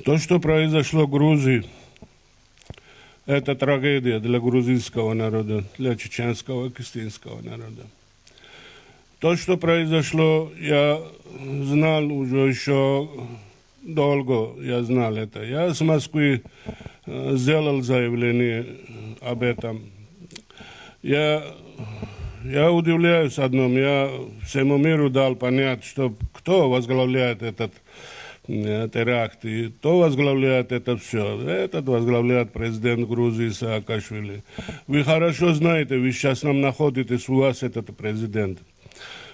То, что произошло в Грузии, это трагедия для грузинского народа, для чеченского и кестинского народа. То, что произошло, я знал уже еще долго, я знал это. Я с Москвы сделал заявление об этом. Я удивляюсь одном, я всему миру дал понять, что кто возглавляет этот теракт, и кто возглавляет это все. Этот возглавляет президент Грузии Саакашвили. Вы хорошо знаете, вы сейчас нам находитесь, у вас этот президент.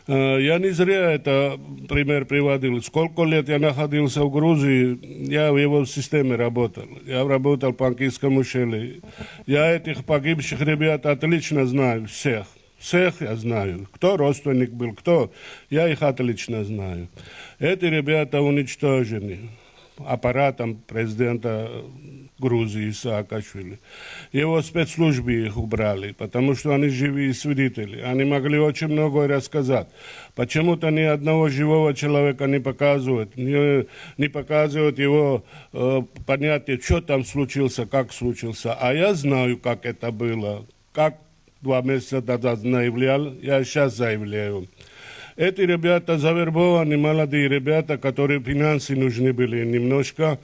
Я не зря это пример приводил. Сколько лет я находился в Грузии, я в его системе работал. Я работал по Анкийскому ущелью. Я этих погибших ребят отлично знаю, всех. Всех я знаю. Кто родственник был, кто, я их отлично знаю. Эти ребята уничтожены аппаратом президента Грузии Саакашвили. Его спецслужбы их убрали, потому что они живые свидетели. Они могли очень многое рассказать. Почему-то ни одного живого человека не показывают, не показывают его понятие, что там случилось, как случился. А я знаю, как это было, как 2 месяца назад заявлял, я сейчас заявляю. Эти ребята завербованы, молодые ребята, которые финансы нужны были немножко.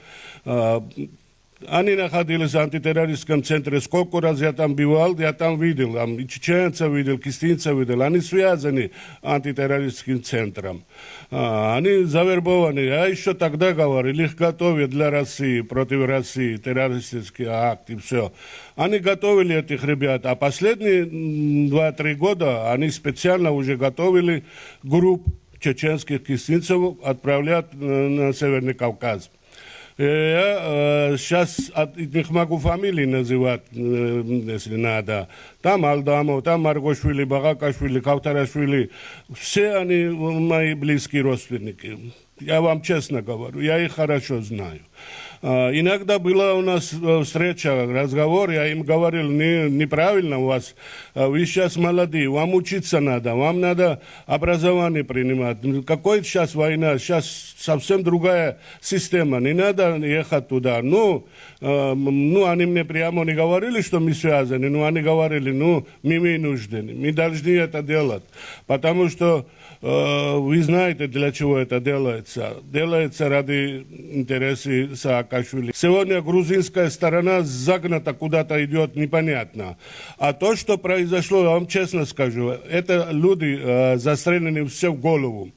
Они находились в антитеррористском центре. Сколько раз я там бывал, я там видел. И чеченцев видел, кистинцев видел. Они связаны с антитеррористским центром. Они завербованы. Я еще тогда говорил, их готовят для России, против России, террористические акты, все. Они готовили этих ребят. А последние 2-3 года они специально уже готовили группу чеченских кистинцев отправлять на Северный Кавказ. Я сейчас не могу фамилии называть, если надо. Там Алдамов, там Маргошвили, Багакашвили, Кавтарашвили. Все они мои близкие родственники. Я вам честно говорю, я их хорошо знаю. Иногда была у нас встреча, разговор, я им говорил, неправильно у вас, вы сейчас молодые, вам учиться надо, вам надо образование принимать. Какой сейчас война, сейчас совсем другая система, не надо ехать туда. Ну, они мне прямо не говорили, что мы связаны, но они говорили, мы нужны, мы должны это делать, потому что вы знаете, для чего это делается. Делается ради интересов Саакашвили. Сегодня грузинская сторона загнута куда-то идет непонятно. А то, что произошло, я вам честно скажу, это люди застрелены все в голову.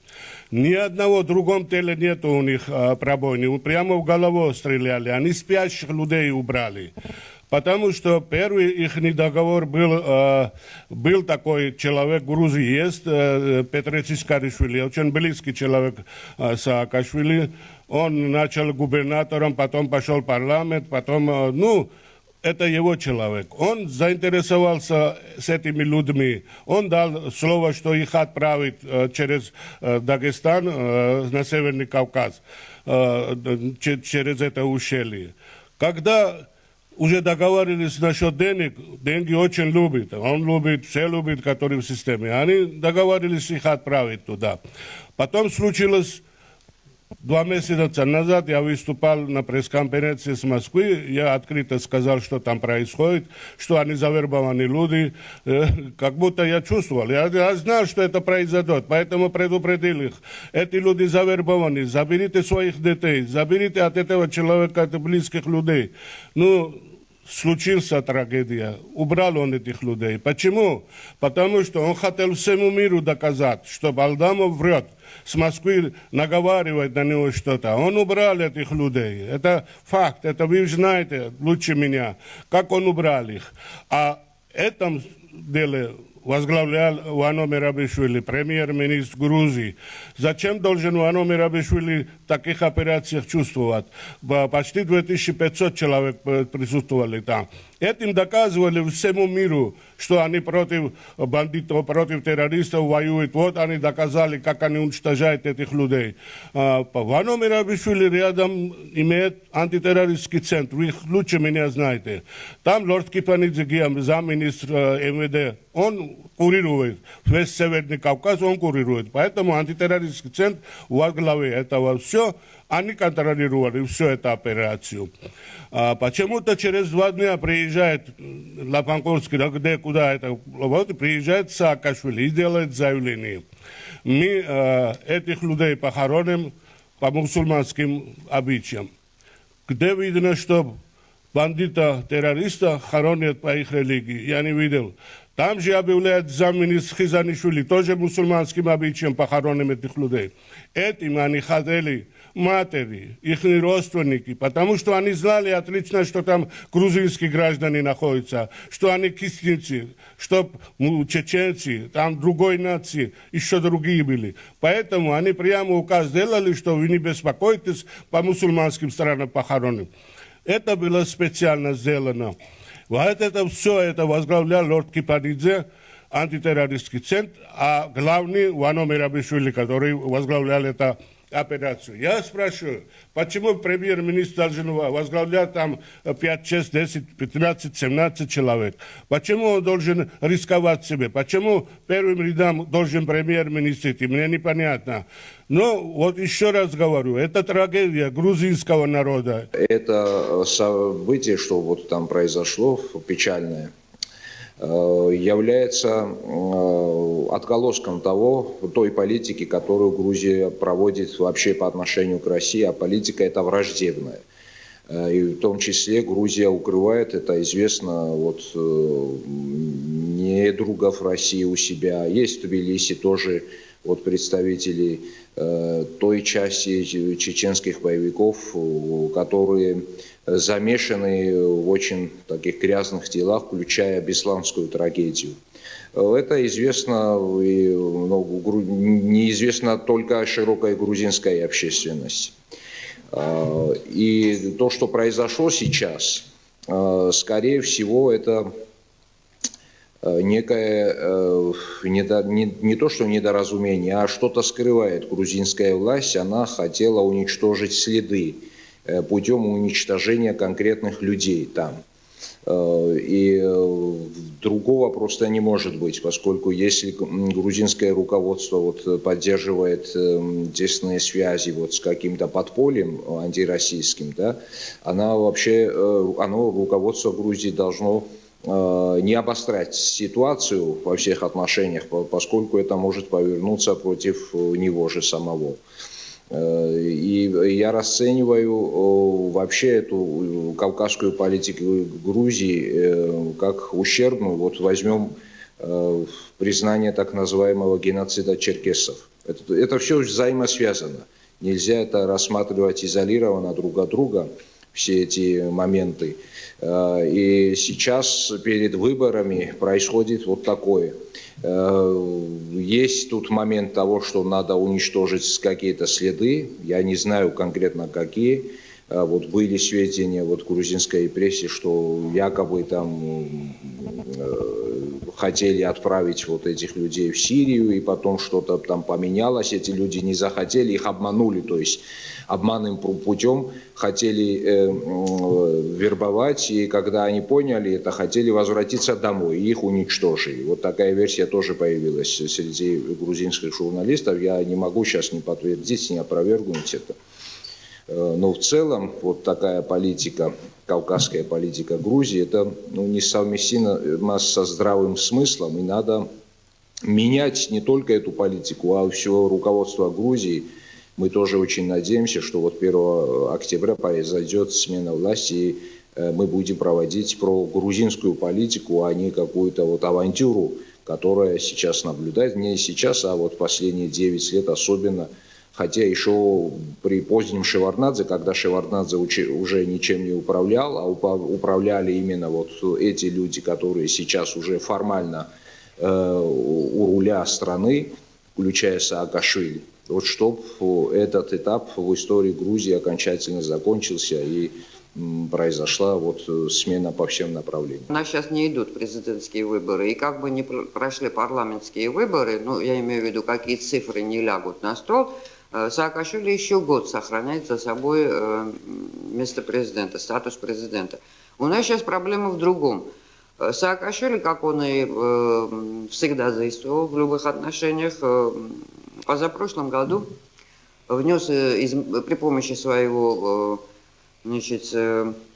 Ни одного в другом теле нету у них пробоины. Прямо в голову стреляли. Они спящих людей убрали. Потому что первый их договор был такой человек в Грузии, есть Петр Цискаришвили, очень близкий человек Саакашвили. Он начал губернатором, потом пошел в парламент, потом, это его человек. Он заинтересовался с этими людьми. Он дал слово, что их отправит через Дагестан на Северный Кавказ, через это ущелье. Когда уже договорились насчет денег, деньги очень любит. Он любит, все любят, которые в системе. Они договорились их отправить туда. Потом случилось 2 месяца назад, я выступал на пресс-конференции с Москвы, я открыто сказал, что там происходит, что они завербованы люди, как будто я чувствовал. Я знал, что это произойдет, поэтому предупредил их. Эти люди завербованы, заберите своих детей, заберите от этого человека, от близких людей. Случилась трагедия. Убрал он этих людей. Почему? Потому что он хотел всему миру доказать, что Алдамов врет. С Москвы наговаривает на него что-то. Он убрал этих людей. Это факт. Это вы знаете лучше меня. Как он убрал их. А в этом деле возглавлял Вано Мерабишвили, премьер-министр Грузии. Зачем должен Вано Мерабишвили в таких операциях чувствовать? Почти 2500 человек присутствовали там. Этим доказывали всему миру, что они против бандитов, против террористов воюют. Вот они доказали, как они уничтожают этих людей. Вано Мерабишвили рядом имеет антитеррористский центр. Вы их лучше меня знаете. Там лорд Кипанидзе, замминистра МВД, Он курирует весь Северный Кавказ, он курирует. Поэтому антитеррористический центр во главе этого все, они контролировали всю эту операцию. Почему-то через 2 дня приезжает Лапанковский, куда это, вот, приезжает Саакашвили и делает заявление. Мы этих людей похороним по мусульманским обычаям. Где видно, что бандита-террориста хоронят по их религии? Я не видел. Там же объявляет замминистра Хизанишвили, тоже мусульманским обычаем похороним этих людей. Этим они хотели матери, их родственники, потому что они знали отлично, что там грузинские граждане находятся, что они кистинцы, что чеченцы, там другой нации, еще другие были. Поэтому они прямо указ сделали, что вы не беспокойтесь, по мусульманским странам похороним. Это было специально сделано. Вот это все это возглавлял лорд Кипанидзе, антитеррористский центр, а главный Вано Мерабишвили, который возглавлял эту операцию. Я спрашиваю, почему премьер-министр должен возглавлять там 5, 6, 10, 15, 17 человек? Почему он должен рисковать себе? Почему первым рядом должен премьер-министр идти? Мне непонятно. Но вот еще раз говорю, это трагедия грузинского народа. Это событие, что вот там произошло, печальное, является отголоском той политики, которую Грузия проводит вообще по отношению к России, а политика эта враждебная. И в том числе Грузия укрывает, это известно, вот, недругов России у себя. Есть в Тбилиси тоже вот, представители той части чеченских боевиков, которые замешаны в очень таких грязных делах, включая бесланскую трагедию. Это известно, неизвестно только широкой грузинской общественности. И то, что произошло сейчас, скорее всего, это некое, не то что недоразумение, а что-то скрывает грузинская власть. Она хотела уничтожить следы путем уничтожения конкретных людей там. И другого просто не может быть, поскольку если грузинское руководство вот поддерживает тесные связи вот с каким-то подпольем антироссийским, да, руководство Грузии должно не обострять ситуацию во всех отношениях, поскольку это может повернуться против него же самого. И я расцениваю вообще эту кавказскую политику Грузии как ущербную. Вот возьмем признание так называемого геноцида черкесов. Это все взаимосвязано. Нельзя это рассматривать изолированно друг от друга, все эти моменты. И сейчас перед выборами происходит вот такое. Есть тут момент того, что надо уничтожить какие-то следы. Я не знаю конкретно какие. Вот были сведения вот в грузинской прессе, что якобы там хотели отправить вот этих людей в Сирию, и потом что-то там поменялось, эти люди не захотели, их обманули, то есть обманным путем хотели вербовать, и когда они поняли это, хотели возвратиться домой, и их уничтожили. Вот такая версия тоже появилась среди грузинских журналистов. Я не могу сейчас ни подтвердить, ни опровергнуть это. Но в целом вот такая политика, кавказская политика Грузии, это несовместимо со здравым смыслом, и надо менять не только эту политику, а все руководство Грузии. Мы тоже очень надеемся, что вот 1 октября произойдет смена власти, и мы будем проводить прогрузинскую политику, а не какую-то вот авантюру, которая сейчас наблюдает, не сейчас, а вот последние 9 лет особенно. Хотя еще при позднем Шеварднадзе, когда Шеварднадзе уже ничем не управлял, а управляли именно вот эти люди, которые сейчас уже формально у руля страны, включая Саакашвили. Вот чтобы этот этап в истории Грузии окончательно закончился и произошла вот смена по всем направлениям. У нас сейчас не идут президентские выборы, и как бы не прошли парламентские выборы, ну, я имею в виду, какие цифры не лягут на стол, Саакашвили еще год сохраняет за собой место президента, статус президента. У нас сейчас проблема в другом. Саакашвили, как он и всегда действовал в любых отношениях, позапрошлом году внес при помощи своего значит,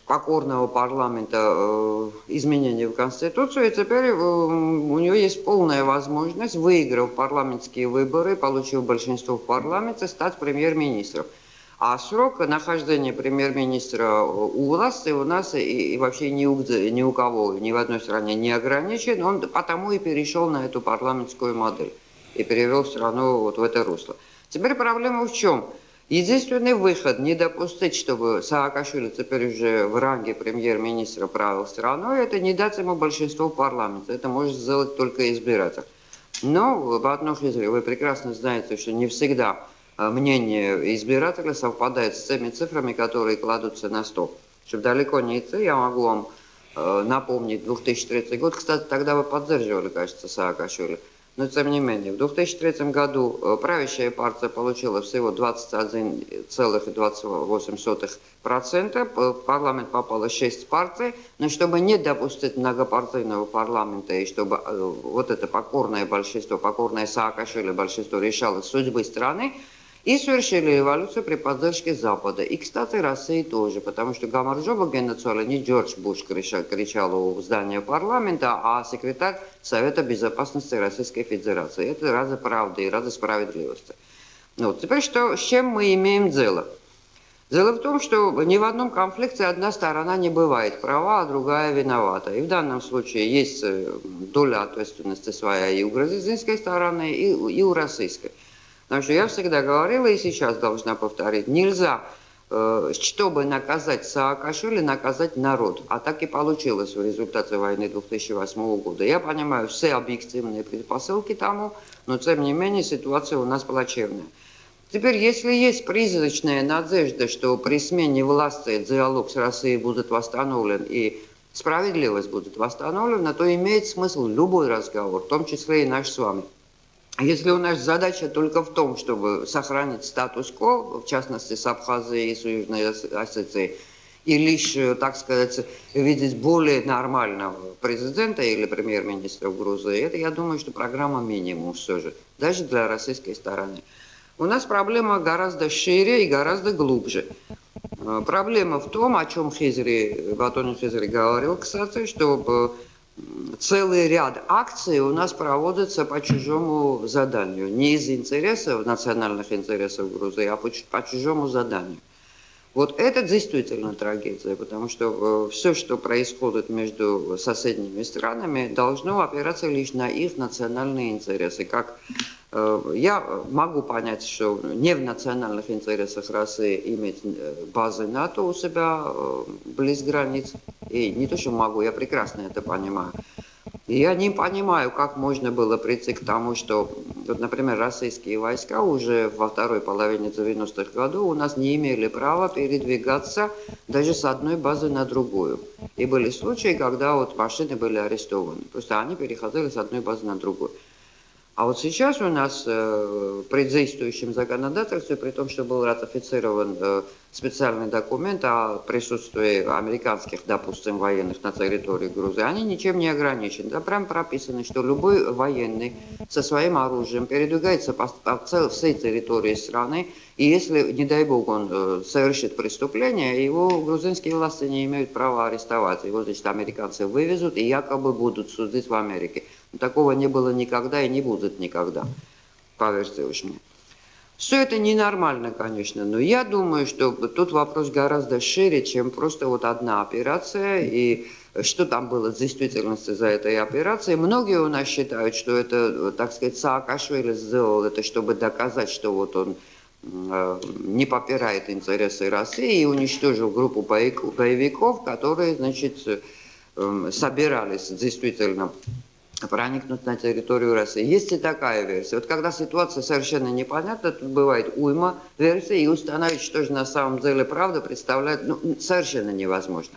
покорного парламента изменения в Конституцию, и теперь у него есть полная возможность, выиграв парламентские выборы, получив большинство в парламенте, стать премьер-министром. А срок нахождения премьер-министра у власти у нас и вообще ни у кого, ни в одной стране не ограничен, он потому и перешел на эту парламентскую модель и перевел страну вот в это русло. Теперь проблема в чем? Единственный выход не допустить, чтобы Саакашвили теперь уже в ранге премьер-министра правил страной, это не дать ему большинство в парламенте. Это может сделать только избиратель. Но в одном хизре вы прекрасно знаете, что не всегда мнение избирателя совпадает с теми цифрами, которые кладутся на стол. Чтобы далеко не идти, я могу вам напомнить 2003 год. Кстати, тогда вы поддерживали, кажется, Саакашвили. Но тем не менее, в 2003 году правящая партия получила всего 21,28%, в парламент попало 6 партий, но чтобы не допустить многопартийного парламента и чтобы вот это покорное большинство, покорное Саакашвили большинство решало судьбы страны, и совершили революцию при поддержке Запада. И, кстати, России тоже, потому что Гамарджоба Геннацола не Джордж Буш кричал у здания парламента, а секретарь Совета Безопасности Российской Федерации. Это ради правды и ради справедливости. Вот. Теперь с чем мы имеем дело? Дело в том, что ни в одном конфликте одна сторона не бывает права, а другая виновата. И в данном случае есть доля ответственности своя и у грузинской стороны, и у российской. Потому что я всегда говорила и сейчас должна повторить, нельзя, чтобы наказать Саакашвили, наказать народ. А так и получилось в результате войны 2008 года. Я понимаю все объективные предпосылки тому, но тем не менее ситуация у нас плачевная. Теперь, если есть призрачная надежда, что при смене власти диалог с Россией будет восстановлен и справедливость будет восстановлена, то имеет смысл любой разговор, в том числе и наш с вами. Если у нас задача только в том, чтобы сохранить статус-кво, в частности с Абхазией и с Южной Осетией, и лишь, так сказать, видеть более нормального президента или премьер-министра в Грузии, это, я думаю, что программа минимум все же, даже для российской стороны. У нас проблема гораздо шире и гораздо глубже. Проблема в том, о чем Батон Хизри говорил, кстати, что целый ряд акций у нас проводится по чужому заданию. Не из интересов, национальных интересов Грузии, а по чужому заданию. Вот это действительно трагедия, потому что все, что происходит между соседними странами, должно опираться лишь на их национальные интересы. Как я могу понять, что не в национальных интересах России иметь базы НАТО у себя близ границ. И не то, что могу, я прекрасно это понимаю. И я не понимаю, как можно было прийти к тому, что, вот, например, российские войска уже во второй половине 90-х годов у нас не имели права передвигаться даже с одной базы на другую. И были случаи, когда вот машины были арестованы. Просто они переходили с одной базы на другую. А вот сейчас у нас при действующем законодательстве, при том, что был ратифицирован специальный документ о присутствии американских, допустим, военных на территории Грузии, они ничем не ограничены. Там прям прописано, что любой военный со своим оружием передвигается по всей территории страны, и если, не дай бог, он совершит преступление, его грузинские власти не имеют права арестовать. Его, значит, американцы вывезут и якобы будут судить в Америке. Но такого не было никогда и не будет никогда, поверьте уж мне. Все это ненормально, конечно, но я думаю, что тут вопрос гораздо шире, чем просто вот одна операция, и что там было в действительности за этой операцией. Многие у нас считают, что это, так сказать, Саакашвили сделал это, чтобы доказать, что вот он не попирает интересы России и уничтожил группу боевиков, которые, значит, собирались действительно проникнуть на территорию России. Есть и такая версия. Вот когда ситуация совершенно непонятна, тут бывает уйма версий, и установить, что же на самом деле правда, представляет совершенно невозможно.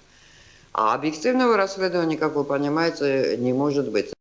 А объективного расследования, как вы понимаете, не может быть.